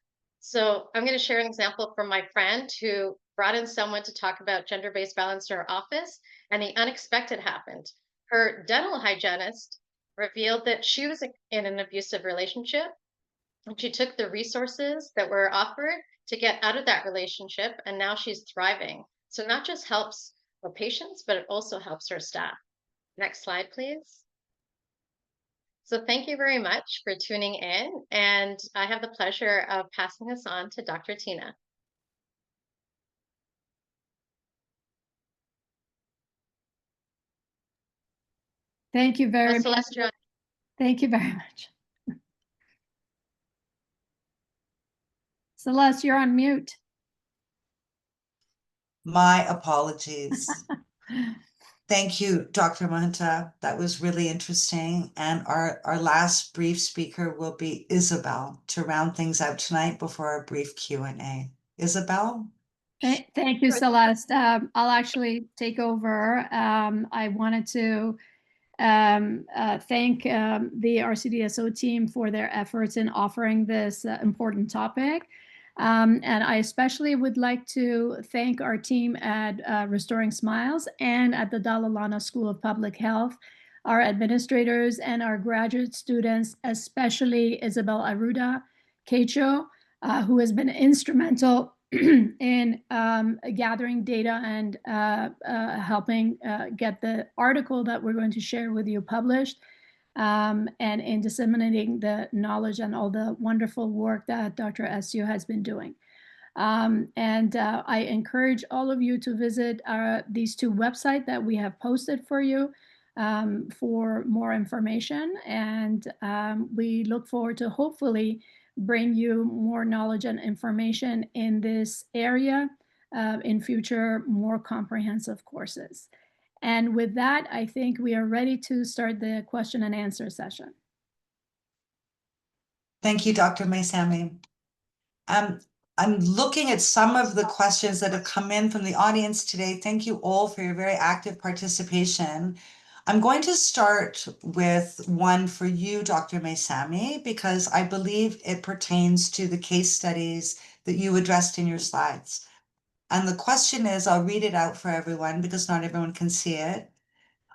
So I'm going to share an example from my friend who brought in someone to talk about gender-based violence in her office, and the unexpected happened. Her dental hygienist revealed that she was in an abusive relationship, and she took the resources that were offered to get out of that relationship, and now she's thriving. So not just helps her patients, but it also helps her staff. Next slide, please. So thank you very much for tuning in, and I have the pleasure of passing this on to Dr. Tina. Thank you very much. Celeste, Thank you very much. Celeste, you're on mute. My apologies. Thank you, Dr. Mohanta. That was really interesting. And our last brief speaker will be Isabel to round things out tonight before our brief Q&A. Isabel? Thank you, Celeste. I'll actually take over. I wanted to thank the RCDSO team for their efforts in offering this important topic. And I especially would like to thank our team at Restoring Smiles and at the Dalla Lana School of Public Health, our administrators and our graduate students, especially Isabel Arruda-Caycho, who has been instrumental in gathering data and helping get the article that we're going to share with you published, and in disseminating the knowledge and all the wonderful work that Dr. Essue has been doing. I encourage all of you to visit these two websites that we have posted for you for more information. And we look forward to hopefully bring you more knowledge and information in this area in future more comprehensive courses. And with that, I think we are ready to start the question and answer session. Thank you, Dr. Meisami. I'm looking at some of the questions that have come in from the audience today. Thank you all for your very active participation. I'm going to start with one for you, Dr. Meisami, because I believe it pertains to the case studies that you addressed in your slides. And the question is, I'll read it out for everyone because not everyone can see it.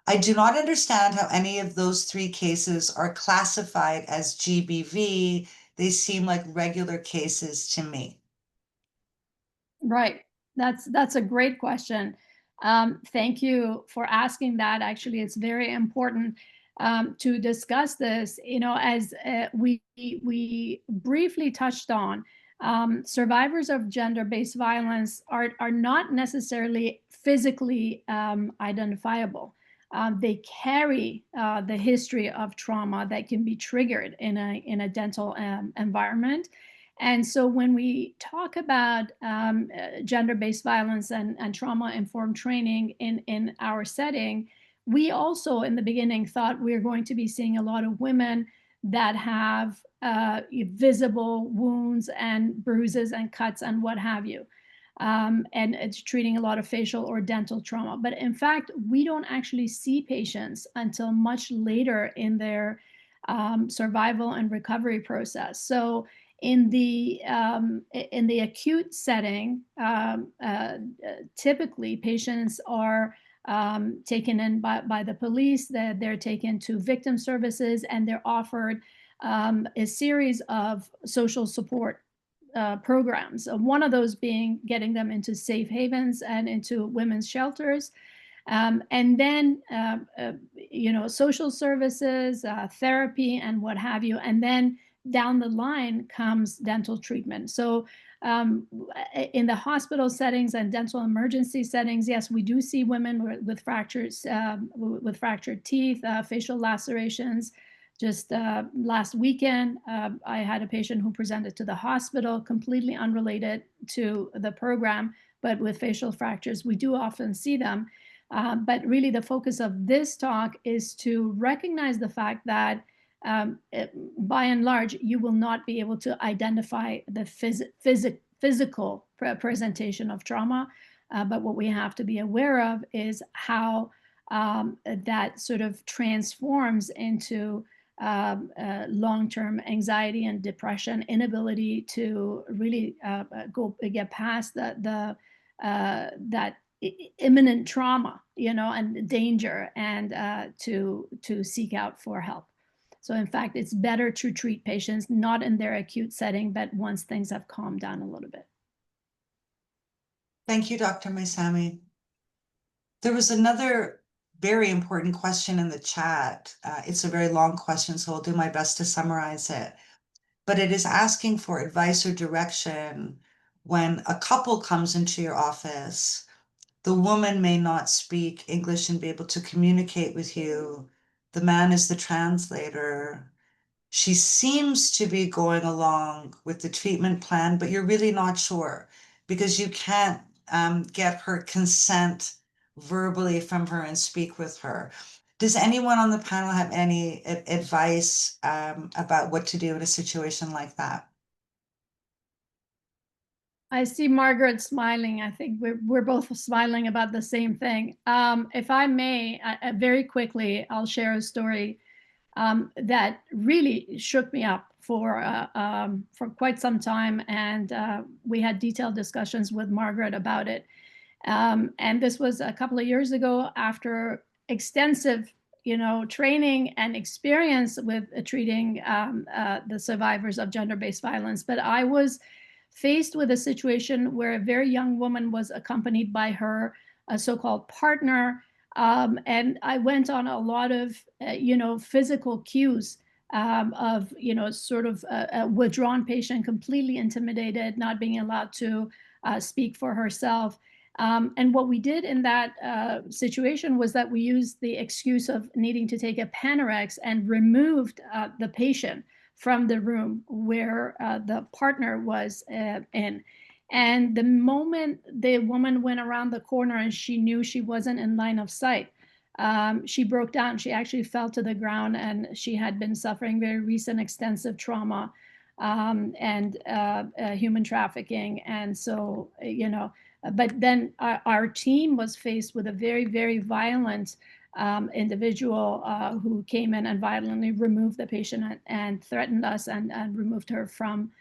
I do not understand how any of those 3 cases are classified as GBV. They seem like regular cases to me. Right. That's a great question. Thank you for asking that. Actually, it's very important to discuss this. You know, as we briefly touched on, survivors of gender-based violence are not necessarily physically identifiable. They carry the history of trauma that can be triggered in a dental environment. And so when we talk about gender-based violence and trauma-informed training in our setting, we also in the beginning thought we were going to be seeing a lot of women that have visible wounds and bruises and cuts and what have you. And it's treating a lot of facial or dental trauma. But in fact, we don't actually see patients until much later in their survival and recovery process. So in the acute setting, typically patients are taken in by the police, that they're taken to victim services, and they're offered a series of social support programs. One of those being getting them into safe havens and into women's shelters. And then, you know, social services, therapy, and what have you. And then down the line comes dental treatment. So in the hospital settings and dental emergency settings, yes, we do see women with fractures, with fractured teeth, facial lacerations. Just last weekend, I had a patient who presented to the hospital, completely unrelated to the program, but with facial fractures. We do often see them. But really the focus of this talk is to recognize the fact that by and large, you will not be able to identify the physical presentation of trauma. But what we have to be aware of is how that sort of transforms into long-term anxiety and depression, inability to really get past that imminent trauma, you know, and danger, and to seek out for help. So in fact, it's better to treat patients not in their acute setting, but once things have calmed down a little bit. Thank you, Dr. Meisami. There was another very important question in the chat. It's a very long question, so I'll do my best to summarize it. But it is asking for advice or direction when a couple comes into your office. The woman may not speak English and be able to communicate with you. The man is the translator. She seems to be going along with the treatment plan, but you're really not sure because you can't get her consent verbally from her and speak with her. Does anyone on the panel have any advice about what to do in a situation like that? I see Margaret smiling. I think we're both smiling about the same thing. If I may, very quickly, I'll share a story that really shook me up for quite some time, and we had detailed discussions with Margaret about it. And this was a couple of years ago after extensive, you know, training and experience with treating the survivors of gender-based violence. But I was faced with a situation where a very young woman was accompanied by her so-called partner. And I went on a lot of, you know, physical cues of, sort of a withdrawn patient, completely intimidated, not being allowed to speak for herself. And what we did in that situation was that we used the excuse of needing to take a Panorex and removed the patient from the room where the partner was in. And the moment the woman went around the corner and she knew she wasn't in line of sight, she broke down. She actually fell to the ground, and she had been suffering very recent extensive trauma and human trafficking. And so, but then our team was faced with a very, very violent individual who came in and violently removed the patient and threatened us and removed her from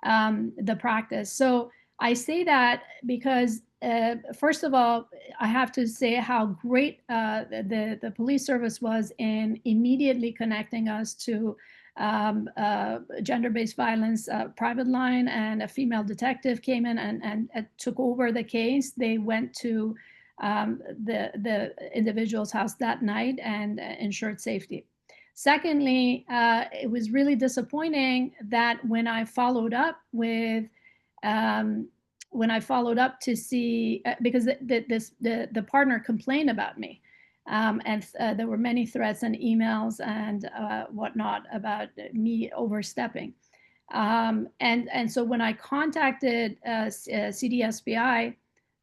the practice. So I say that because, first of all, I have to say how great the police service was in immediately connecting us to gender-based violence private line, and a female detective came in and took over the case. They went to the individual's house that night and ensured safety. Secondly, it was really disappointing that when I followed up with to see, because the partner complained about me, and there were many threats and emails and whatnot about me overstepping. And so when I contacted CDSBI,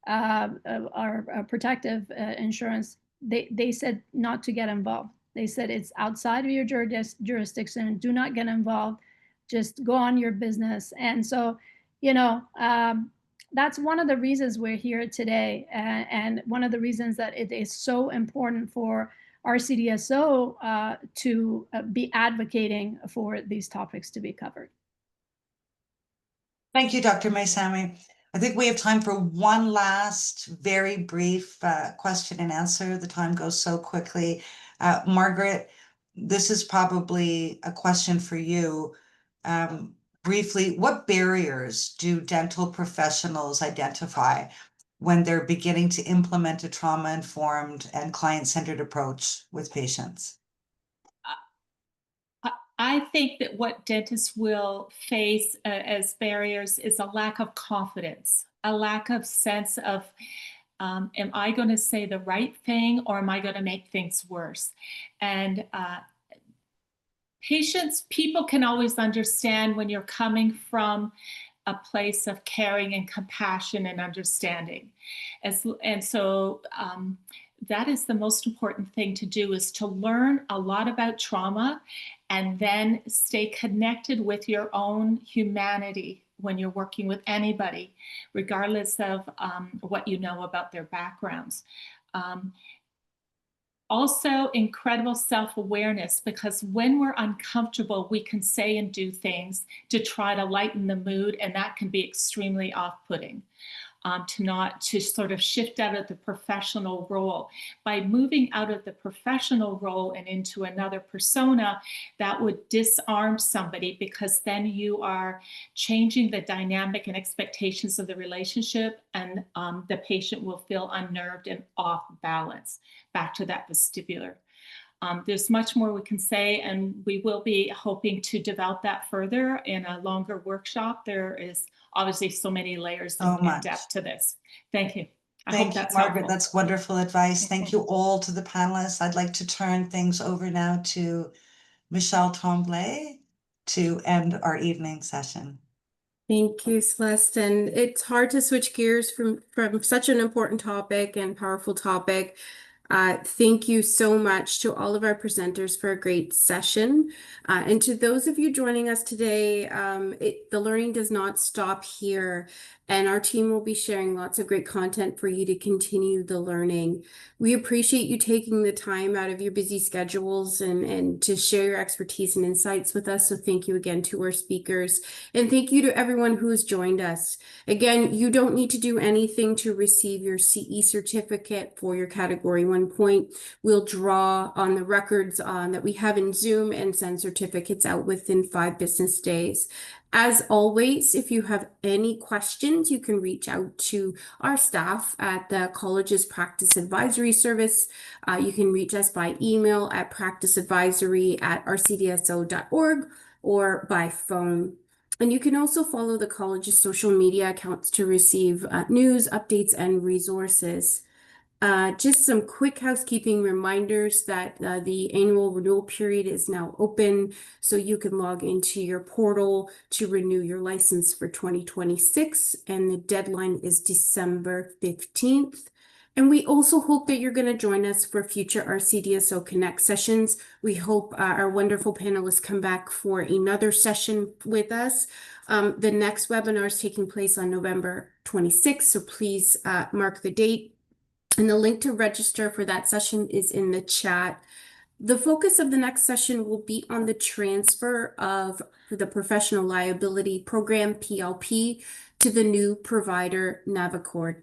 our protective insurance, they said not to get involved. They said it's outside of your jurisdiction. Do not get involved. Just go on your business. And so, that's one of the reasons we're here today, and one of the reasons that it is so important for RCDSO to be advocating for these topics to be covered. Thank you, Dr. Meisami. I think we have time for one last very brief question and answer. The time goes so quickly. Margaret, this is probably a question for you. Briefly, what barriers do dental professionals identify when they're beginning to implement a trauma-informed and client-centered approach with patients? I think that what dentists will face as barriers is a lack of confidence, a lack of sense of, am I going to say the right thing, or am I going to make things worse? And people can always understand when you're coming from a place of caring and compassion and understanding. And so that is the most important thing to do, is to learn a lot about trauma and then stay connected with your own humanity when you're working with anybody, regardless of what you know about their backgrounds. Also, incredible self-awareness, because when we're uncomfortable, we can say and do things to try to lighten the mood, and that can be extremely off-putting. To sort of shift out of the professional role. By moving out of the professional role and into another persona, that would disarm somebody, because then you are changing the dynamic and expectations of the relationship, and the patient will feel unnerved and off balance, back to that vestibular. There's much more we can say, and we will be hoping to develop that further in a longer workshop. There is obviously so many layers and depth to this. Thank you. Thank you, Margaret. That's wonderful advice. Thank you all to the panelists. I'd like to turn things over now to Michelle Tremblay to end our evening session. Thank you, Celeste. And it's hard to switch gears from such an important topic and powerful topic. Thank you so much to all of our presenters for a great session. And to those of you joining us today, the learning does not stop here, and our team will be sharing lots of great content for you to continue the learning. We appreciate you taking the time out of your busy schedules and to share your expertise and insights with us. So thank you again to our speakers, and thank you to everyone who's joined us. Again, you don't need to do anything to receive your CE certificate for your Category 1 one point. We'll draw on the records that we have in Zoom and send certificates out within 5 business days. As always, if you have any questions, you can reach out to our staff at the college's practice advisory service. You can reach us by email at practiceadvisory@rcdso.org or by phone. And you can also follow the college's social media accounts to receive news, updates, and resources. Just some quick housekeeping reminders that the annual renewal period is now open, so you can log into your portal to renew your license for 2026, and the deadline is December 15th. And we also hope that you're going to join us for future RCDSO Connect sessions. We hope our wonderful panelists come back for another session with us. The next webinar is taking place on November 26th, so please mark the date. And the link to register for that session is in the chat. The focus of the next session will be on the transfer of the Professional Liability Program, PLP, to the new provider, Navicord.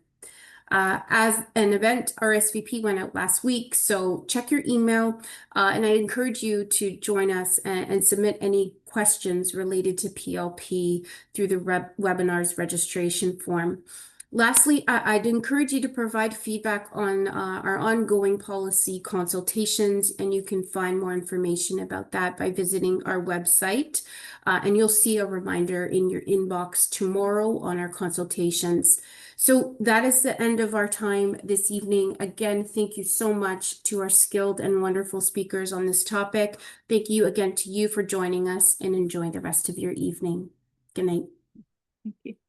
As an event, RSVP went out last week, so check your email, and I encourage you to join us and submit any questions related to PLP through the webinar's registration form. Lastly, I'd encourage you to provide feedback on our ongoing policy consultations, and you can find more information about that by visiting our website. And you'll see a reminder in your inbox tomorrow on our consultations. So that is the end of our time this evening. Again, thank you so much to our skilled and wonderful speakers on this topic. Thank you again to you for joining us, and enjoy the rest of your evening. Good night. Thank you.